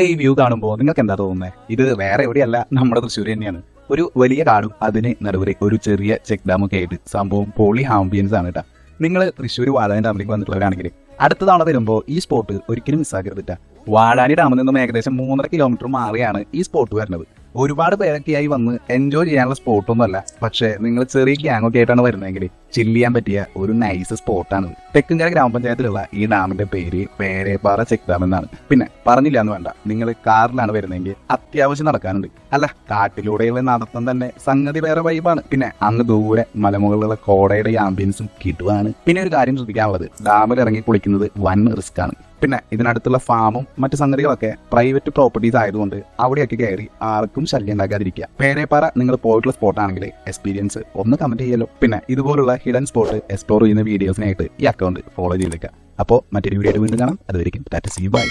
ഈ വ്യൂ കാണുമ്പോൾ നിങ്ങൾക്ക് എന്താ തോന്നുന്നത്? ഇത് വേറെ എവിടെയല്ല, നമ്മുടെ തൃശ്ശൂർ തന്നെയാണ്. ഒരു വലിയ കാടും അതിന് നടുവരെ ഒരു ചെറിയ ചെക്ക് ഡാമൊക്കെ ആയിട്ട് സംഭവം പോളി ആംബിയൻസ് ആണ് കേട്ടോ. നിങ്ങൾ തൃശ്ശൂർ വാഴാനി ഡാമിലേക്ക് വന്നിട്ടുള്ളവരാണെങ്കിൽ അടുത്ത തവണ വരുമ്പോൾ ഈ സ്പോട്ട് ഒരിക്കലും മിസ്സാക്കരുതിട്ട. വാഴാനി ഡാമിൽ നിന്നും ഏകദേശം 3.5 കിലോമീറ്റർ മാറിയാണ് ഈ സ്പോട്ട് വരുന്നത്. ഒരുപാട് പേരൊക്കെയായി വന്ന് എൻജോയ് ചെയ്യാനുള്ള സ്പോട്ടൊന്നുമല്ല, പക്ഷേ നിങ്ങൾ ചെറിയ ഗ്യാങ്ങൊക്കെ ആയിട്ടാണ് വരുന്നതെങ്കിൽ ചില്ല് ചെയ്യാൻ പറ്റിയ ഒരു നൈസ് സ്പോട്ടാണ്. തെക്കുംകര ഗ്രാമപഞ്ചായത്തിലുള്ള ഈ ഡാമിന്റെ പേര് പേരേപ്പാറ ചെക്ക് ഡാം എന്നാണ്. പിന്നെ പറഞ്ഞില്ല എന്ന് വേണ്ട, നിങ്ങൾ കാറിലാണ് വരുന്നതെങ്കിൽ അത്യാവശ്യം നടക്കാനുണ്ട്. അല്ല, കാട്ടിലൂടെയുള്ള നടത്തം തന്നെ സംഗതി വേറെ വൈബാണ്. പിന്നെ അങ്ങ് ദൂരെ മലമുകളിലുള്ള കോടയുടെ ആംബിയൻസും കിട്ടുവാണ്. പിന്നെ ഒരു കാര്യം ശ്രദ്ധിക്കാനുള്ളത്, ഡാമിൽ ഇറങ്ങി കുളിക്കുന്നത് വൻ റിസ്ക് ആണ്. പിന്നെ ഇതിനടുത്തുള്ള ഫാമും മറ്റു സംഗതികളൊക്കെ പ്രൈവറ്റ് പ്രോപ്പർട്ടീസ് ആയതുകൊണ്ട് അവിടെയൊക്കെ കയറി ആർക്കും ശല്യം ഉണ്ടാക്കാതിരിക്കുക. പേരേപ്പാറ നിങ്ങൾ പോയിട്ടുള്ള സ്പോട്ടാണെങ്കിൽ എക്സ്പീരിയൻസ് ഒന്ന് കമന്റ് ചെയ്യല്ലോ. പിന്നെ ഇതുപോലുള്ള ഹിഡൻ സ്പോട്ട് എക്സ്പ്ലോർ ചെയ്യുന്ന വീഡിയോസിനായിട്ട് ഈ അക്കൗണ്ട് ഫോളോ ചെയ്തേക്കാം. അപ്പോൾ മറ്റൊരു വീഡിയോ വീണ്ടും കാണാം. അതുവരെയും ടാറ്റ, സീ യു, ബൈ.